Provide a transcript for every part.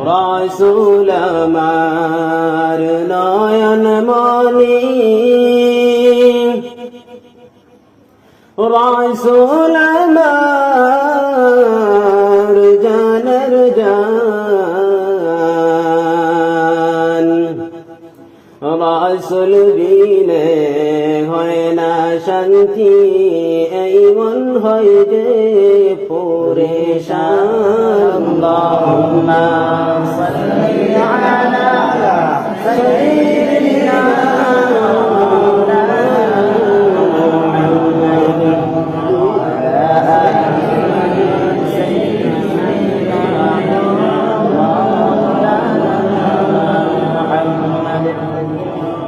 রাসূল আমার নয়ন মনি রাসূল আমার জানের জান রাসূল বিনে হয় না শান্তি এই মন হয় যে পরেশান আল্লাহুম্মা সাল্লি আলা সাইয়্যিদিনা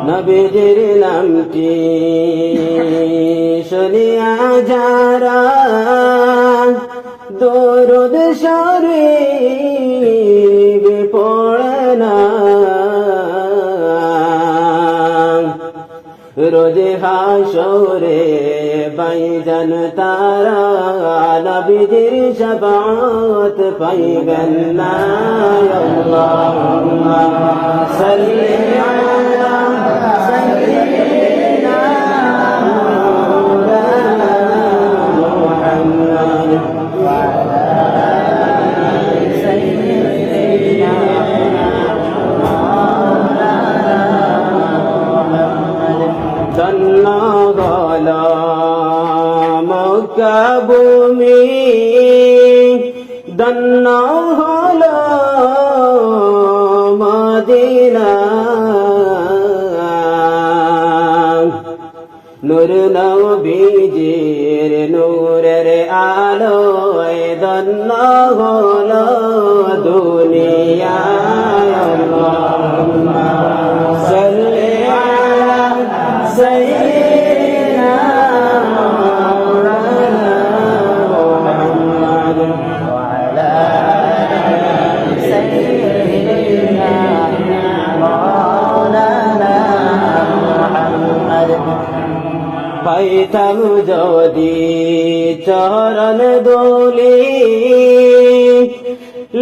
নবীজির নামটি শুনিয়া যারা দরুদ শরীফ পড়ে না রোজে হাসরে বাইজান তারা নবীজির শাফাআত পাইবেন না আল্লাহুম্মা সাল্লি আলা সাইয়্যিদিনা মুহাম্মাদ ওয়া আলা সাইয়্যিদিনা ধন্য হল মক্কা ভূমি ধন্য হল মদিনা নূর নবীজির নূরের আলোয় ধন্য হল দুনিয়া আল্লাহুম্মা সাল্লি আলা সাইয়্যিদিনা মাওলানা মুহাম্মাদ ওয়া আলা সাইয়্যিদিনা মাওলানা মুহাম্মাদ পাইতাম যদি চরণ দোলি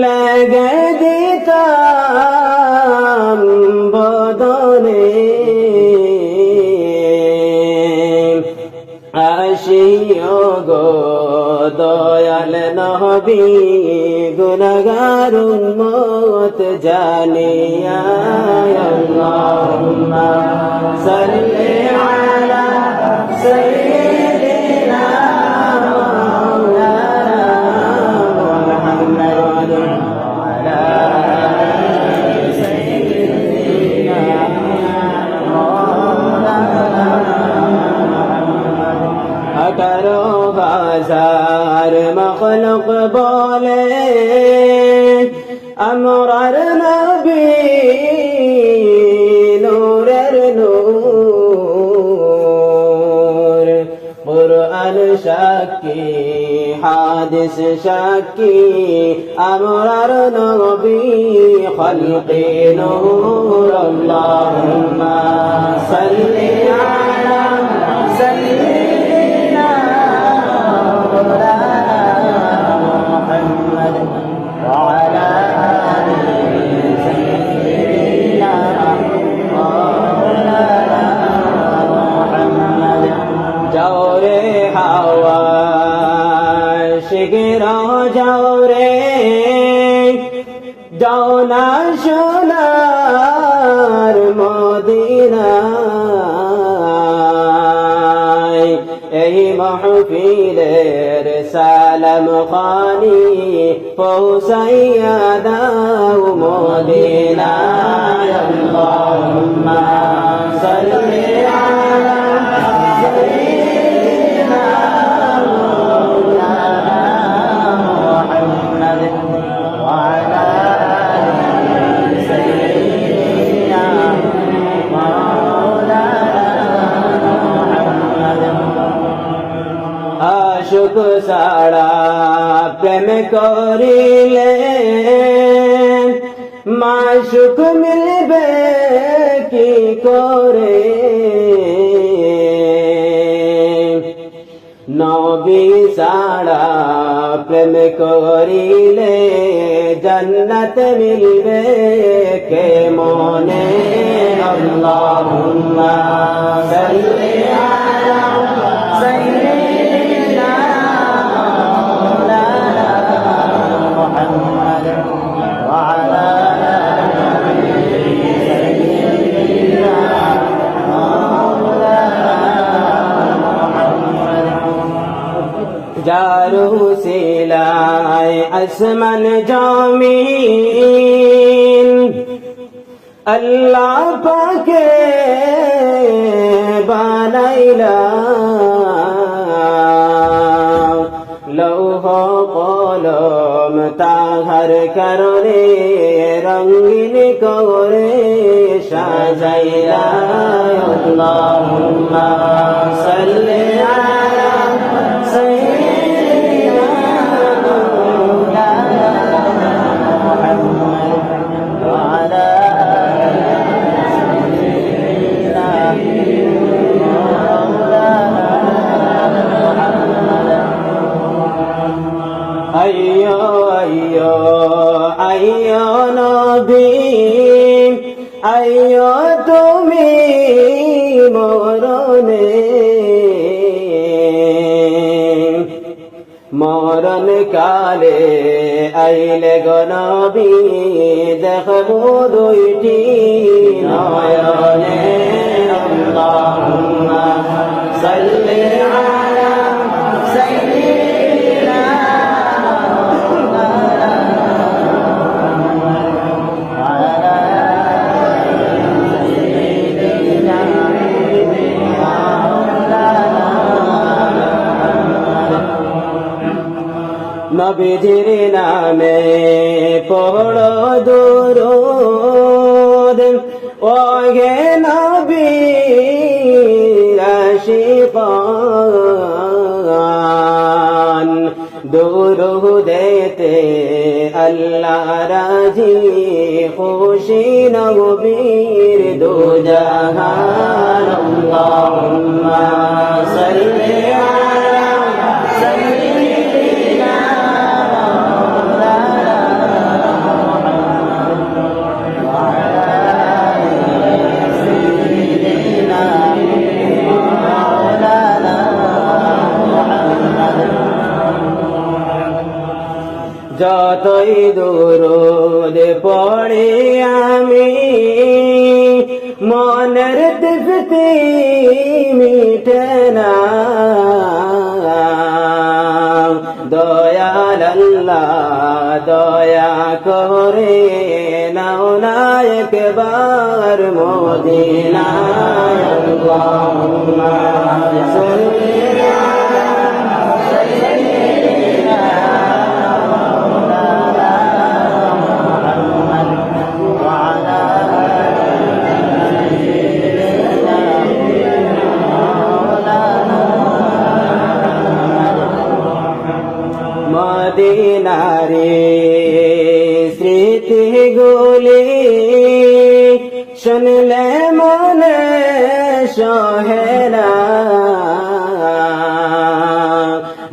লাগে দিতাম বদনে আসিও গো দয়াল নবী গুনাহগার উম্মত জানিয়া আল্লাহুম্মা সাল্লি আলা সাইয়্যিদিনা মাওলানা মুহাম্মাদ ওয়া আলা সাইয়্যিদিনা মাওলানা আঠারো হাজার মখলুক বলে আমরার নবী নূরের নূর কুরআন সাক্ষী হাদিস সাক্ষী আমরার নবী খলকে নূর আল্লাহুম্মা সাল্লি আলা সাইয়্যিদিনা মাওলানা মুহাম্মাদ ওয়া আলা আলি সাইয়্যিদিনা মাওলানা মুহাম্মাদ যাও রে হাওয়া শিগগির যাও রে যাও না সোনার মদিনায় এই মাহফিলের সালাম খানি পৌঁছাইয়া দাও মদিনায় আল্লাহুম্মা সাল্লি আলা সাইয়্যিদিনা মাওলানা মুহাম্মাদ ওয়া আলা আলি সাইয়্যিদিনা মাওলানা মুহাম্মাদ আশুক সাড়া প্রেম করিলে মাশুক মিলবে কি করে নবী ছাড়া প্রেম করিলে জান্নাত মিলবে কে মনে আল্লাহুম্মা সাল্লি আলা সাইয়্যিদিনা মাওলানা মুহাম্মাদ ওয়া আলা जारू सिलाए आसमान जमीन अल्लाह पाके बनाइला लौह कलम ताहार करने रंगीन करे साजाइला अल्लाहुम्मा सल्ली आला अय्यो अय्यो अय्यो नबी अय्यो तुमी मरणे मरण काले आइले गो नबी देखबो दुइटी नयने अल्लाहुम्मा सल्ली आला साय्यिदिना নবীজির নামে পড়ো দুরূদ ওহে নবী আশিকান দুরূদেতে আল্লাহ রাজি খুশি নবীর দুজাহান আল্লাহুম্মা সাল্লি আলা সাইয়্যিদিনা যতই দুরূদ পড়ি আমি মনের তৃপ্তি মিটে না দয়াল আল্লাহ দয়া করে নাও না একবার মদিনায় আল্লাহুম্মা সাল্লি মদিনারে স্মৃতিগুলি শুনলে মনে সহে না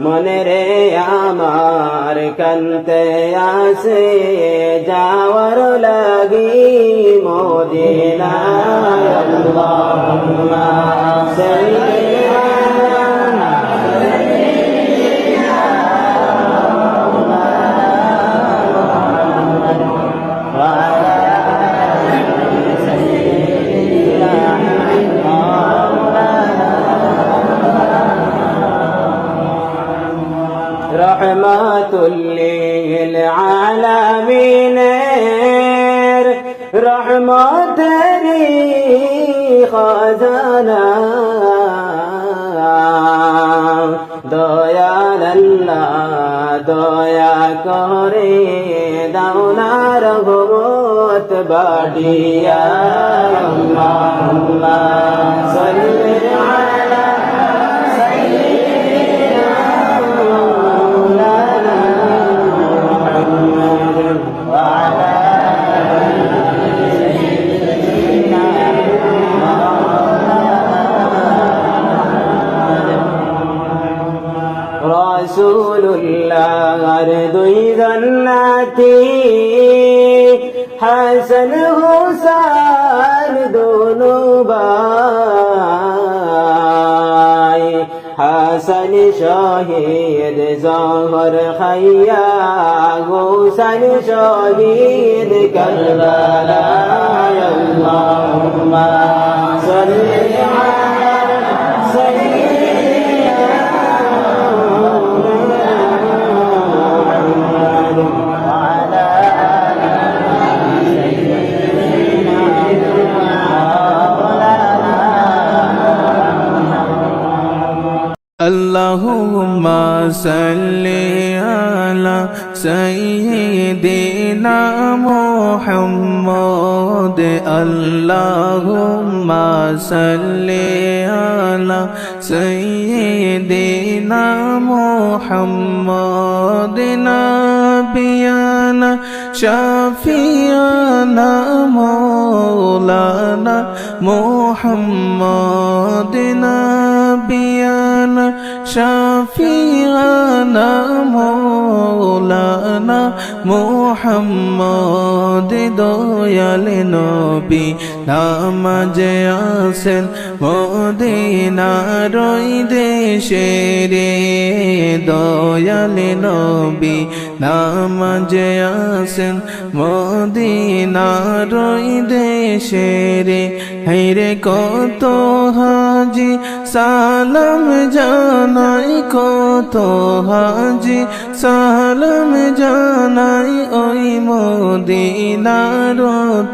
মনে রে আমার কান্তে আসে যাওয়ার লাগি মদিনায় আল্লাহুম্মা সাল্লি রহমাতুল লিল আলামিনের রহমতেরি খাজানা দয়াল আল্লাহ দয়া করে দাও না রহমত বাড়িয়া আল্লাহুম্মা সাল্লি আলা সাইয়্যিদিনা মাওলানা মুহাম্মদ ওয়া আলা আর দুই জান্নাতি হাসান হুসাইন দোনো ভাই হাসান শহীদ জহর খাইয়া হুসাইন শহীদ কারবালা আল্লাহুম্মা সাল্লি আলা সাইয়্যিদিনা মুহাম্মাদ ওয়া আলা আলি সাইয়্যিদিনা اللهم صل على سيدنا محمد اللهم صل على سيدنا محمد نبينا شفيعنا مولانا محمد نبينا شفيعنا مولانا محمد দয়াল নবী নামাজে আসেন মদিনার ওই দেশে রে দয়াল নবী নামাজে আসেন মদিনার ওই দেশে রে হায়রে কত হাজি সালাম জানাই কত হাজি সালাম জানাই ওই মদিনার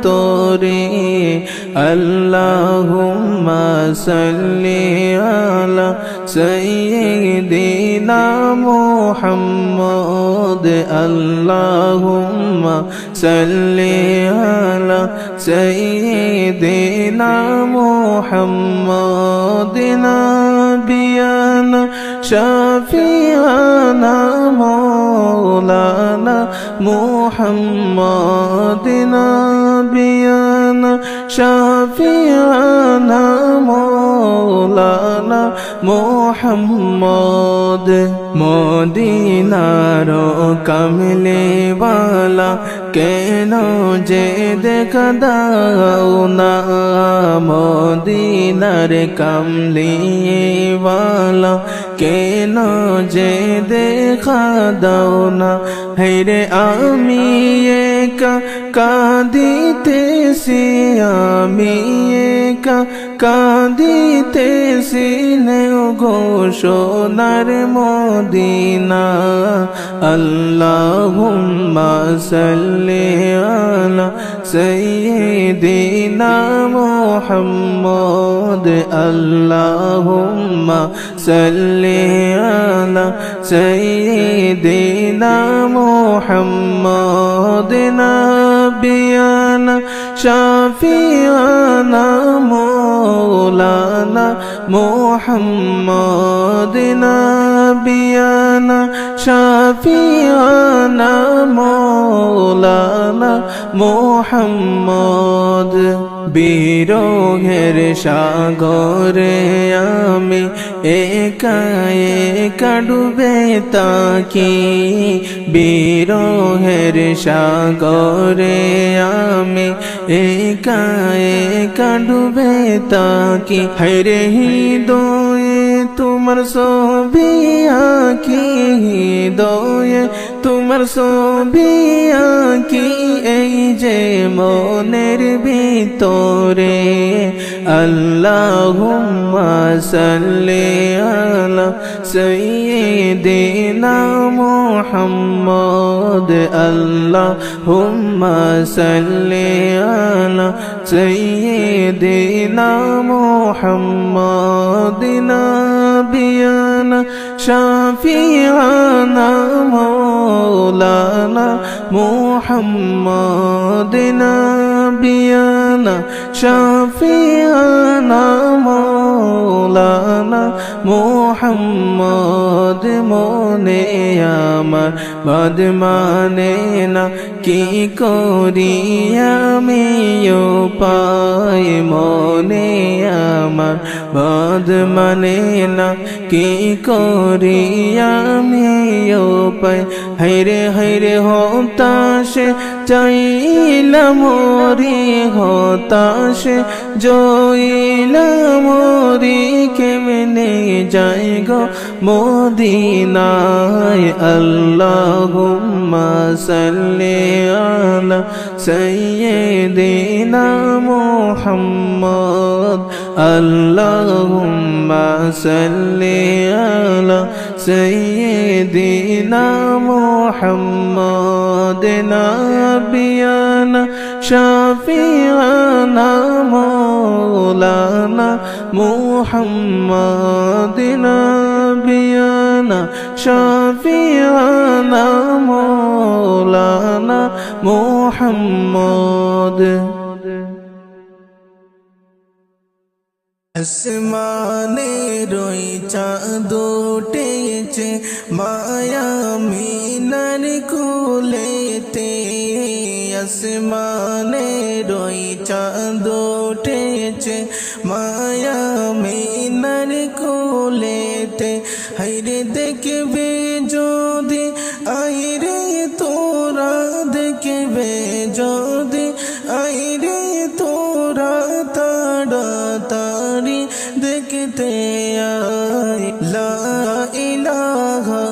তোরে আল্লাহুম্মা সাল্লি আলা সাইয়্যিদিনা মুহাম্মদ আল্লাহুম্মা সাল্লি আলা সাইয়্যিদিনা মুহাম্মদ نبينا شفيعنا مولانا محمد نبينا شفيعنا مولانا محمد মদিনার কামলে বালা কেন যে দেখা দাও না মদিনার কামলে বালা কেন যে দেখা দাও না হেরে আমি একা কাঁদিতেছি আমি একা কাঁদিতেছি নেও গো সোনার মদিনা আল্লাহুম্মা সাল্লি আলা সাইয়্যিদিনা মুহাম্মদ আল্লাহুম্মা সাল্লি আলা সাইয়্যিদিনা মুহাম্মদ নাবিয়ানা শাফিয়ানা مولانا محمد نبينا شفيعنا مولانا محمد বিরহের সাগরে আমি একা একা ডুবে থাকি বিরহের সাগরে আমি একা একা ডুবে থাকি হায়রে হৃদয়ে তোমার ছবি আঁকি হৃদয়ে তোমার ছবি আঁকি এই যে মনের ভিতরে আল্লাহুম্মা সাল্লি আলা সাইয়্যিদিনা মুহাম্মদ আল্লাহুম্মা সাল্লি আলা সাইয়্যিদিনা মুহাম্মদ নাবিয়ানা শাফিআনা مولانا محمد نبينا شفيعنا مولانا محمد মনে আমার বাদ মানে না কি করি আমি পাই মনে আমার বাদ মানে না কি করি আমি উপায় হাইরে হাইরে হতাশে চাইলাম মরি হতাশে জইলাম মরি কেমনে যাই গো মদিনায় আল্লাহুম্মা সাল্লি আলা সাইয়্যিদিনা মুহাম্মদ আল্লাহুম্মা সাল্লি আলা সাইয়্যিদিনা মুহাম্মদ নাবিয়ানা শাফিআনা মাওলানা মুহাম্মদ নাবিয়ানা শাফিআনা মাওলানা মুহাম্মদ আসমানে রই চাঁদ উঠেছে মায়া মিনার কুলেতে আসমানে রই চাঁদ উঠেছে মায়া মিনার কুলেতে হাইরে দেখবে যদি আইরে তোরা দেখবে যদি আইরে তোরা তাড়াতাড়ি দেখতে আয় লা ইলাহা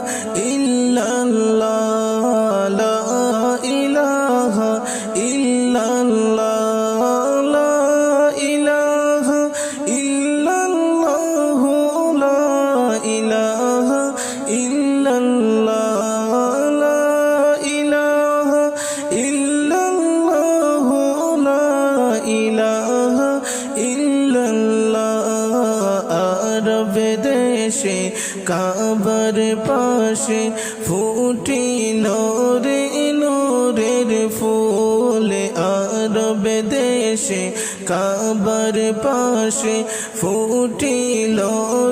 ইল্লাল্লাহ লা ইলাহা ইল্লাল্লাহ লা ইলাহা ইল্লাল্লাহ লা ইলাহা ইল্লাল্লাহ লা ইলাহা ইল্লাল্লাহ লা ইলাহা ইল্লাল্লাহ আরব দেশে কাবার পাশে ফুটিল রে নূরের ফুল আরব দেশে কাবার পাশে ফুটিল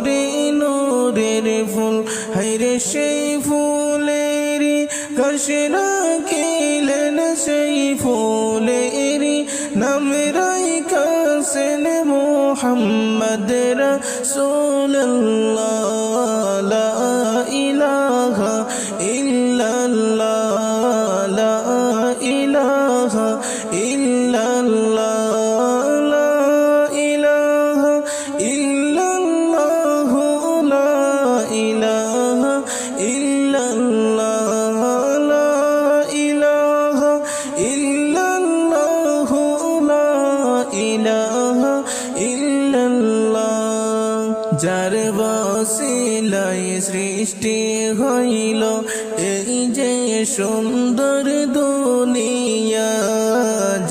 রে নূরের ফুল হায়রে সেই ফুলেরি কাশে রাখিলেন সেই ফুলেরি নাম রাইখাছেন মুহাম্মদ রাসূলুল্লাহ লা ইলাহা ইল্লাল্লাহ লা ইলাহা ইল্লাল্লাহ লা ইলাহা ইল্লাল্লাহ লা ইলাহা ইল্লাল্লাহ লা ইলাহা ইল্লাল্লাহ লা ইলাহা ইল্লাল্লাহ যার বসিলায় সৃষ্টি হইল এই যে সুন্দর দুনিয়া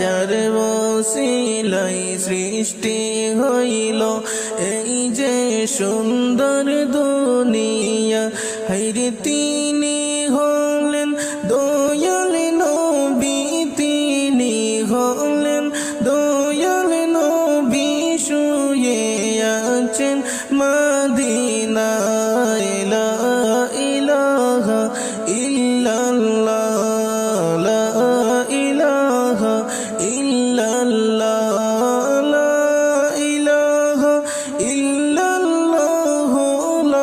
যার বসিলায় সৃষ্টি হইল এই যে সুন্দর দুনিয়া হায়রে তিনি হলেন দয়াল নবী তিনি হলেন দয়াল নবী শুয়ে আছেন মদিনায় লা ইলাহা ইল্লাল্লাহ লা ইলাহা ইল্লাল্লাহ লা ইলাহা ইল্লাল্লাহ লা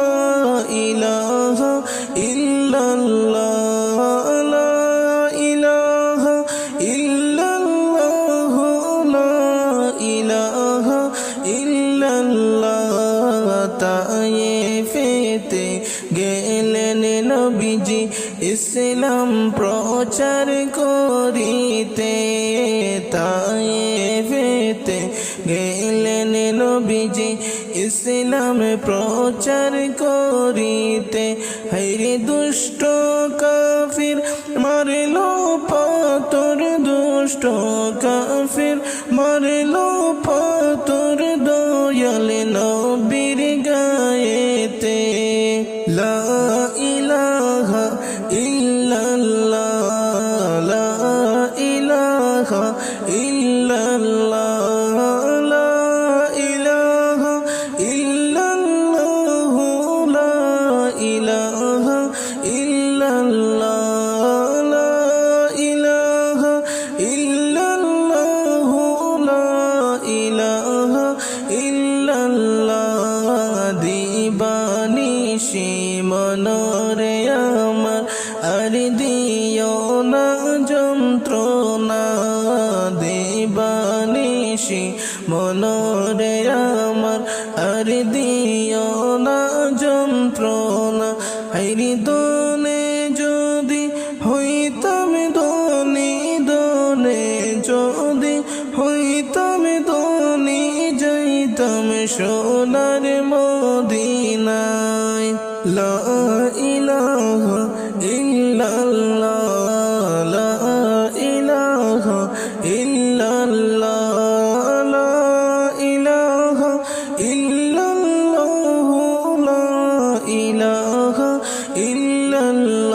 ইলাহা ইল্লাল্লাহ লা ইলাহা ইল্লাল্লাহ লা ইলাহা ইল্লাল্লাহ তায়েফেতে গেলেন নবীজি ইসলাম প্রচার করিতে তায়েফেতে গেলেন নবীজি ইসলাম প্রচার করিতে হায়রে দুষ্ট কাফির মারল পাথর দুষ্ট কাফির মারল পাথর দয়াল নবীর গায়েতে লা ইলাহা ইল্লাল্লাহ লা ইলাহা ইল্লাল্লাহ লা ইলাহা ইল্লাল্লাহ লা ইলাহা ইল্লাল্লাহ লা ইলাহা ইল্লাল্লাহ লা ইলাহা ইল্লাল্লাহ বেশি মনরে আমার আর দিও না যন্ত্রণা হাইরি দোনে যদি হইতাম ধনী দোনে যদি হইতাম ধনী যাইতাম সোনার মদিনায় লা ইলাহা ইল্লাল্লাহ লা ইলাহা ইল্লাল্লাহ লা ইলাহা ইল্লাল্লাহ লা ইলাহা ইল্লাল্লাহ